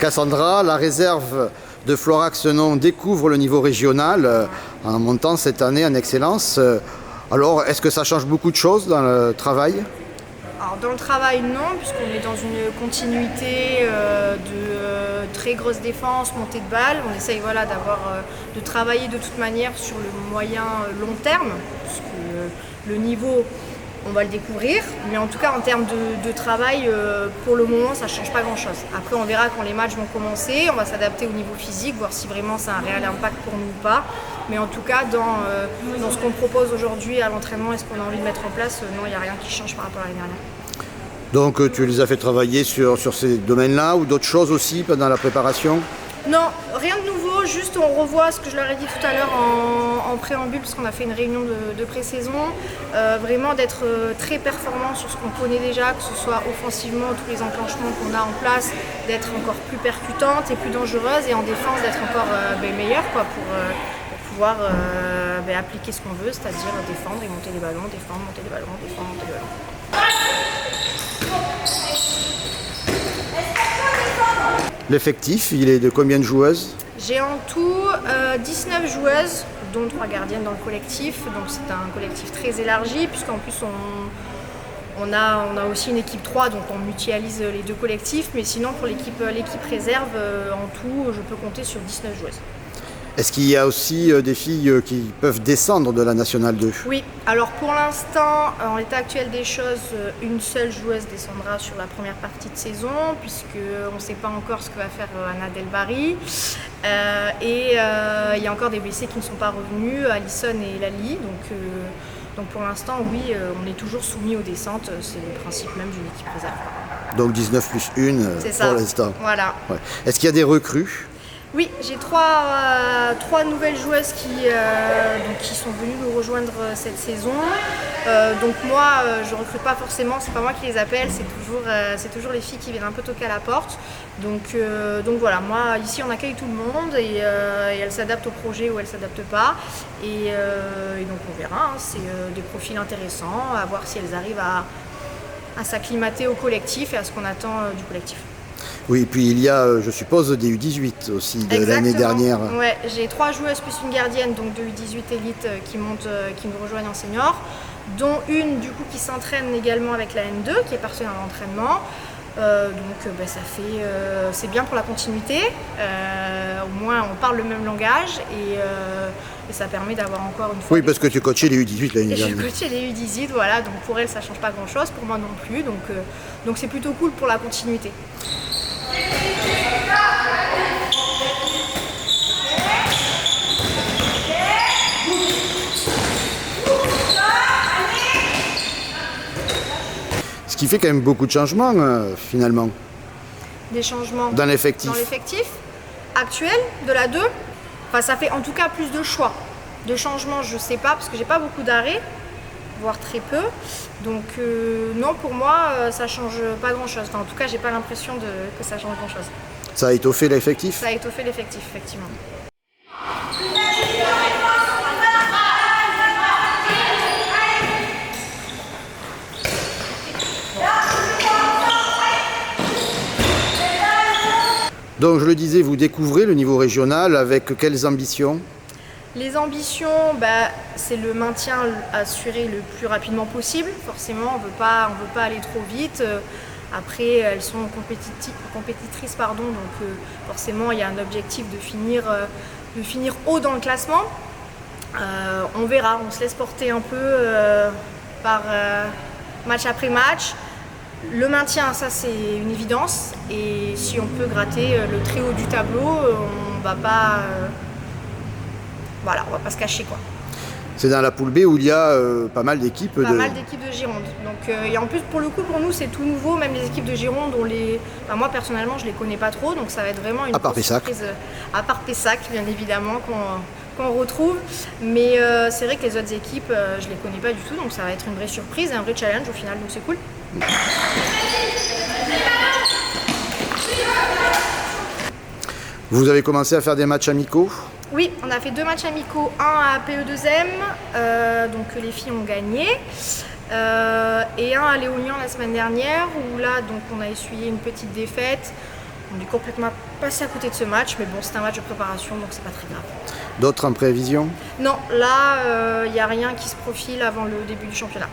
Cassandra, la réserve de Florac-Senon découvre le niveau régional en montant cette année en excellence. Alors, est-ce que ça change beaucoup de choses dans le travail ? Alors, dans le travail, non, puisqu'on est dans une continuité de très grosse défense, montée de balle. On essaye de travailler de toute manière sur le moyen long terme, parce que le niveau, on va le découvrir. Mais en tout cas, en termes de travail, pour le moment, ça ne change pas grand-chose. Après, on verra quand les matchs vont commencer. On va s'adapter au niveau physique, voir si vraiment ça a un réel impact pour nous ou pas. Mais en tout cas, dans ce qu'on propose aujourd'hui à l'entraînement et ce qu'on a envie de mettre en place, non, il n'y a rien qui change par rapport à l'année dernière. Donc tu les as fait travailler sur ces domaines-là ou d'autres choses aussi pendant la préparation ? Non, rien de nouveau, juste on revoit ce que je leur ai dit tout à l'heure en préambule, parce qu'on a fait une réunion de pré-saison, vraiment d'être très performant sur ce qu'on connaît déjà, que ce soit offensivement, tous les enclenchements qu'on a en place, d'être encore plus percutante et plus dangereuse, et en défense d'être encore meilleure pour pouvoir appliquer ce qu'on veut, c'est-à-dire défendre et monter les ballons, défendre, monter les ballons, défendre, monter les ballons. L'effectif, il est de combien de joueuses ? J'ai en tout 19 joueuses, dont 3 gardiennes dans le collectif. Donc c'est un collectif très élargi, puisqu'en plus on a aussi une équipe 3, donc on mutualise les deux collectifs. Mais sinon pour l'équipe réserve, en tout, je peux compter sur 19 joueuses. Est-ce qu'il y a aussi des filles qui peuvent descendre de la Nationale 2 ? Oui, alors pour l'instant, en l'état actuel des choses, une seule joueuse descendra sur la première partie de saison, puisqu'on ne sait pas encore ce que va faire Anna Delbari. Et il y a encore des blessés qui ne sont pas revenus, Alison et Lali. Donc pour l'instant, oui, on est toujours soumis aux descentes, c'est le principe même d'une équipe réserve. Donc 19 plus 1 pour l'instant. Voilà. Ouais. Est-ce qu'il y a des recrues ? Oui, j'ai trois nouvelles joueuses qui sont venues nous rejoindre cette saison. Donc moi, je ne recrute pas forcément, c'est pas moi qui les appelle, c'est toujours les filles qui viennent un peu toquer à la porte. Donc voilà, moi ici on accueille tout le monde et elles s'adaptent au projet ou elles ne s'adaptent pas. Et donc on verra, c'est des profils intéressants, à voir si elles arrivent à s'acclimater au collectif et à ce qu'on attend du collectif. Oui, et puis il y a, je suppose, des U18 aussi de l'année dernière. Ouais, j'ai 3 joueuses plus une gardienne, donc de U18 élite qui nous rejoignent en senior, dont une du coup qui s'entraîne également avec la N2, qui est partie dans l'entraînement. C'est bien pour la continuité. Au moins on parle le même langage et ça permet d'avoir encore une fois. Oui, parce que tu coachais les U18 l'année dernière. Je coachais les U18, voilà, donc pour elles ça change pas grand chose, pour moi non plus, donc c'est plutôt cool pour la continuité. Ce qui fait quand même beaucoup de changements finalement. Des changements dans l'effectif. Dans l'effectif actuel de la 2, enfin ça fait en tout cas plus de choix. De changements, je sais pas, parce que j'ai pas beaucoup d'arrêts, voire très peu. Donc non, pour moi, ça change pas grand-chose. Enfin, en tout cas, j'ai pas l'impression que ça change grand-chose. Ça a étoffé l'effectif ? Ça a étoffé l'effectif, effectivement. Donc je le disais, vous découvrez le niveau régional avec quelles ambitions ? Les ambitions, c'est le maintien assuré le plus rapidement possible. Forcément, on veut pas aller trop vite. Après, elles sont compétitrices, donc forcément, il y a un objectif de finir haut dans le classement. On verra, on se laisse porter un peu par match après match. Le maintien, ça c'est une évidence. Et si on peut gratter le très haut du tableau, on va pas se cacher quoi. C'est dans la poule B où il y a pas mal d'équipes mal d'équipes de Gironde. Donc, et en plus, pour le coup, pour nous, c'est tout nouveau. Même les équipes de Gironde, moi, personnellement, je les connais pas trop. Donc, ça va être vraiment une surprise. À part Pessac, bien évidemment, qu'on retrouve. Mais c'est vrai que les autres équipes, je les connais pas du tout. Donc, ça va être une vraie surprise et un vrai challenge au final. Donc, c'est cool. Vous avez commencé à faire des matchs amicaux ? Oui, on a fait 2 matchs amicaux, un à PE2M, donc les filles ont gagné, et un à Léognan la semaine dernière, où là donc on a essuyé une petite défaite. On est complètement passé à côté de ce match, mais bon, c'est un match de préparation, donc c'est pas très grave. D'autres en prévision? Non, là, il n'y a rien qui se profile avant le début du championnat.